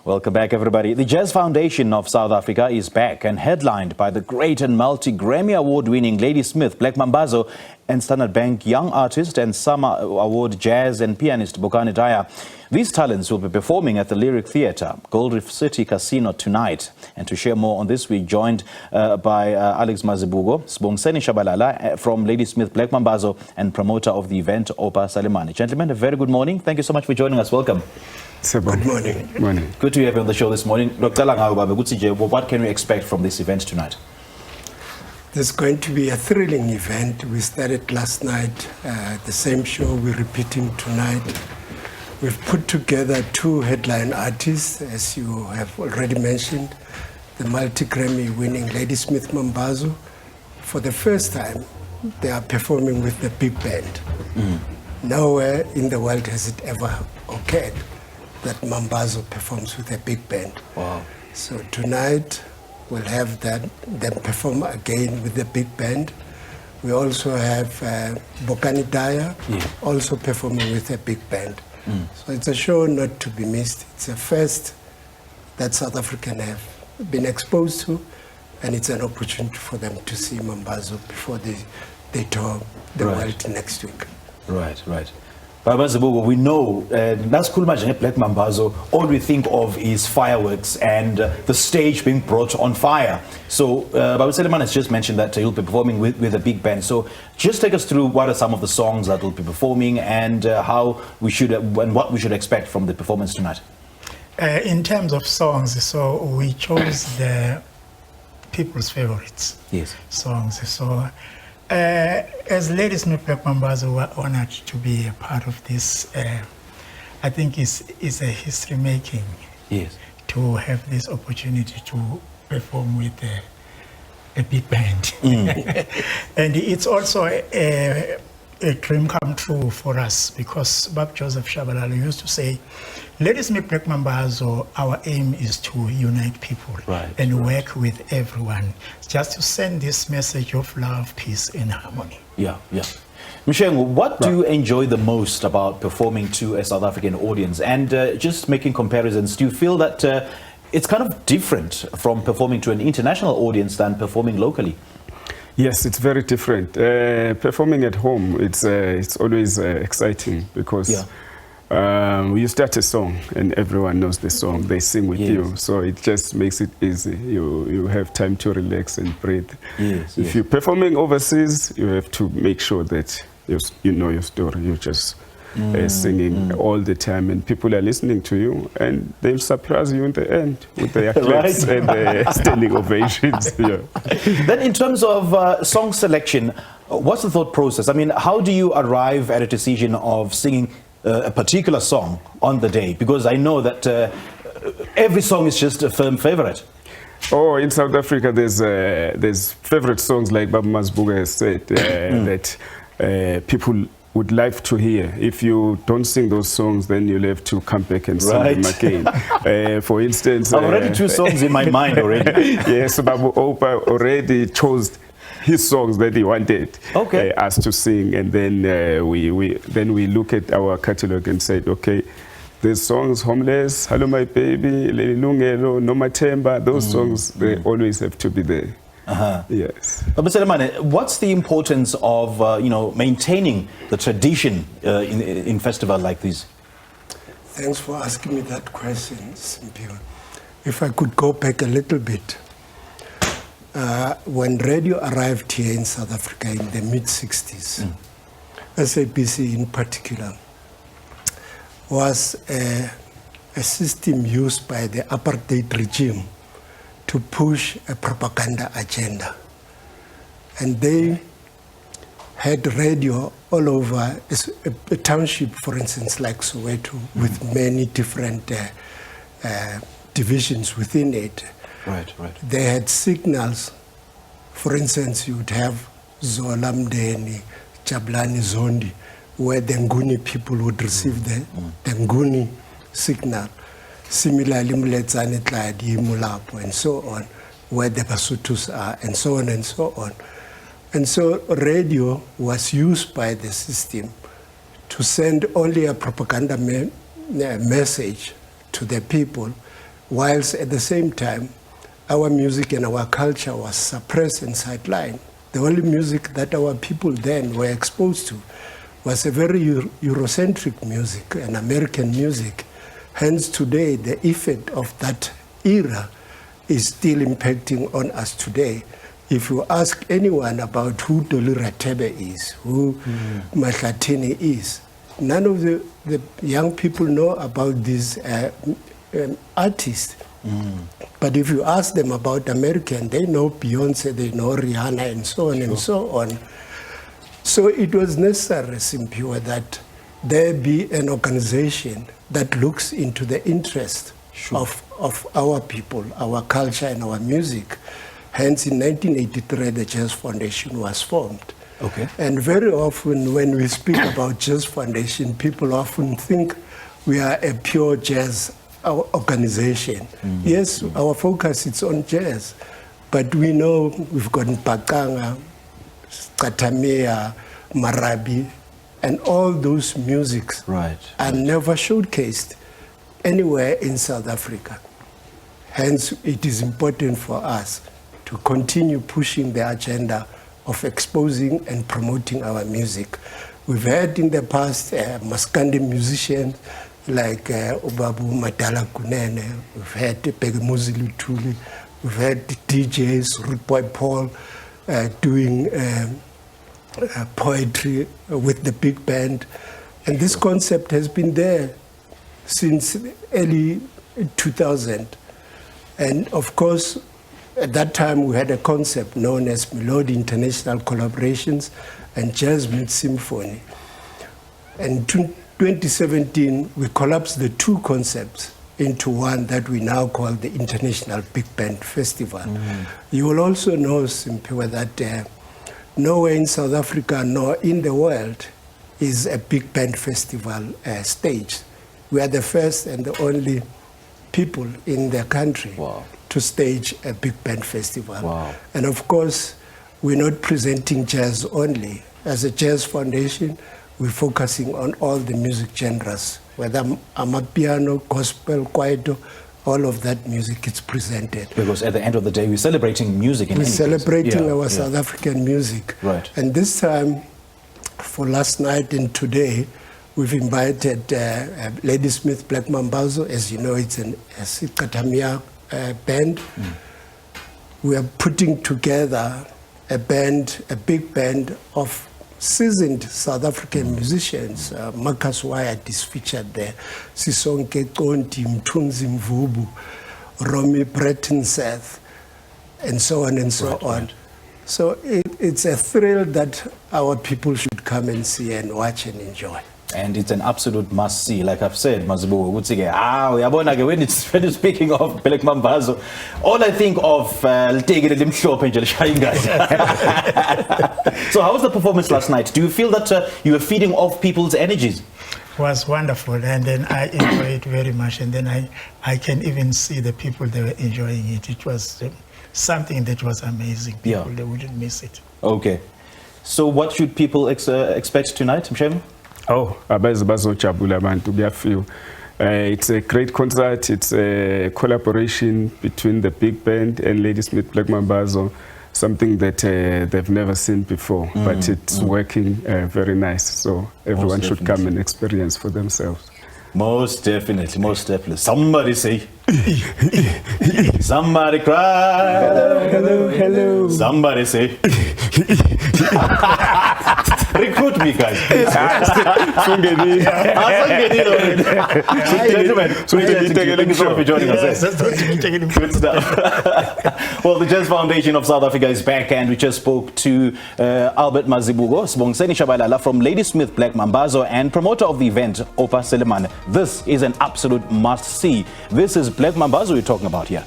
Welcome back, everybody. The Jazz Foundation of South Africa is back and headlined by the great and multi-Grammy award-winning Ladysmith Black Mambazo and Standard Bank Young Artist and Summer Award jazz and pianist Bokani Dyer. These talents will be performing at the Lyric Theatre, Reef City Casino tonight. And to share more on this, we're joined by Alex Mazibuko, Sibongiseni Shabalala from Ladysmith Black Mambazo and promoter of the event, Oupa Salemane. Gentlemen, a very good morning. Thank you so much for joining us. Welcome. Good morning. Morning. Good to have you on the show this morning. What can we expect from this event tonight? There's going to be a thrilling event. We started last night, the same show we're repeating tonight. We've put together two headline artists, as you have already mentioned, the multi-Grammy winning Ladysmith Mambazo. For the first time, they are performing with the big band. Nowhere in the world has it ever occurred that Mambazo performs with a big band. Wow. So tonight we'll have them perform again with the big band. We also have Bokani Dyer also performing with a big band. So it's a show not to be missed. It's a first that South Africans have been exposed to, and it's an opportunity for them to see Mambazo before they tour the world next week. Right. Baba Zibuko, we know that's cool. Imagine Black Mambazo. All we think of is fireworks and the stage being brought on fire. So Baba Salemane has just mentioned that he'll be performing with a big band. So just take us through what are some of the songs that he'll be performing and how we should and what we should expect from the performance tonight. In terms of songs, so we chose the people's favorites songs. So. As Ladysmith Black Mambazo, we're honored to be a part of this. I think it's a history making to have this opportunity to perform with a big band. And it's also a dream come true for us, because Joseph Shabalala used to say, Ladysmith Black Mambazo, our aim is to unite people and work with everyone, just to send this message of love, peace, and harmony. Yeah. Mshengu, what do you enjoy the most about performing to a South African audience? And just making comparisons, do you feel that it's kind of different from performing to an international audience than performing locally? Yes, it's very different. Performing at home, it's always exciting because you start a song and everyone knows the song. They sing with you, so it just makes it easy. You have time to relax and breathe. If you're performing overseas, you have to make sure that you know your story. You're just singing all the time, and people are listening to you, and they'll surprise you in the end with their claps and the standing ovations. Then in terms of song selection, what's the thought process? I mean, how do you arrive at a decision of singing a particular song on the day? Because I know that every song is just a firm favorite. Oh, in South Africa, there's favorite songs, like Baba Mazibuko has said, that people would like to hear. If you don't sing those songs, then you'll have to come back and sing them again. For instance, I've already two songs in my mind already. Yes, Babu Oupa already chose his songs that he wanted us to sing, and then we look at our catalog and said, okay, there's songs, Homeless, Hello My Baby, Leli Lungelo, No Matemba, those songs, they always have to be there. Yes. But Salemane, what's the importance of maintaining the tradition in festival like this? Thanks for asking me that question, Simpiwe. If I could go back a little bit. When radio arrived here in South Africa in the mid-60s, SABC in particular, was a system used by the apartheid regime to push a propaganda agenda. And they had radio all over a township, for instance, like Soweto, with many different divisions within it. They had signals. For instance, you would have Zola Mdeni, Jabulani Zondi, where the Nguni people would receive the Nguni signal. Similarly, Mletsane Tladi, Mulapo, and so on, where the Basutus are, and so on and so on. And so radio was used by the system to send only a propaganda message to the people, whilst at the same time, our music and our culture was suppressed and sidelined. The only music that our people then were exposed to was a very Eurocentric music, an American music. Hence today, the effect of that era is still impacting on us today. If you ask anyone about who Dolly Ratebe is, who Mahlatini is, none of the young people know about these artists. But if you ask them about American, they know Beyonce, they know Rihanna, and so on and so on. So it was necessary, Simpiwe, that there be an organization that looks into the interest of our people, our culture, and our music. Hence, in 1983, the Jazz Foundation was formed. Okay. And very often, when we speak about Jazz Foundation, people often think we are a pure jazz organization. Yes, our focus is on jazz, but we know we've got Mpakanga, Katamea, Marabi, and all those musics are never showcased anywhere in South Africa. Hence, it is important for us to continue pushing the agenda of exposing and promoting our music. We've had in the past Maskandi musicians like Ubabu Madala Kunene, we've had Pegemuzi Lutuli, we've had DJs, Rude Boy Paul, doing poetry with the big band. And this concept has been there since early 2000. And of course, at that time, we had a concept known as Melody International Collaborations and Jazz Mid Symphony. And in 2017, we collapsed the two concepts into one that we now call the International Big Band Festival. You will also know, Simpiwe, that nowhere in South Africa nor in the world is a big band festival staged. We are the first and the only people in the country to stage a big band festival. And of course, we're not presenting jazz only. As a Jazz Foundation, we're focusing on all the music genres, whether amapiano, gospel, kwaito, all of that music is presented. Because at the end of the day, we're celebrating music. We're celebrating our South African music. And this time, for last night and today, we've invited Ladysmith Black Mambazo. As you know, it's a Katamia band. We are putting together a big band of seasoned South African musicians. Marcus Wyatt is featured there. Sisonke Konti, Mtunzi Mvubu, Romy Breton Seth, and so on and so on. So it's a thrill that our people should come and see and watch and enjoy. And it's an absolute must-see. Like I've said, Mazibu, when it's speaking of Black Mambazo, all I think of So how was the performance last night? Do you feel that you were feeding off people's energies? It was wonderful, and then I enjoyed it very much, and then I can even see the people, they were enjoying it. It was something that was amazing. People, they wouldn't miss it. Okay. So what should people expect tonight, Mshem? Oh, abazo chabula bantu byafio. It's a great concert. It's a collaboration between the big band and Ladysmith Black Mambazo, something that they've never seen before, but it's working very nice. So everyone should come and experience for themselves. Most definitely, most definitely. Somebody say, somebody cry, hello, hello, hello. Somebody say, recruit me, guys. Gentlemen, thank you so much for joining us. Good stuff. Well, the Jazz Foundation of South Africa is back, and we just spoke to Albert Mazibuko, Sibongiseni Shabalala from Ladysmith Black Mambazo and promoter of the event, Oupa Salemane. This is an absolute must-see. This is Black Mambazo we're talking about here.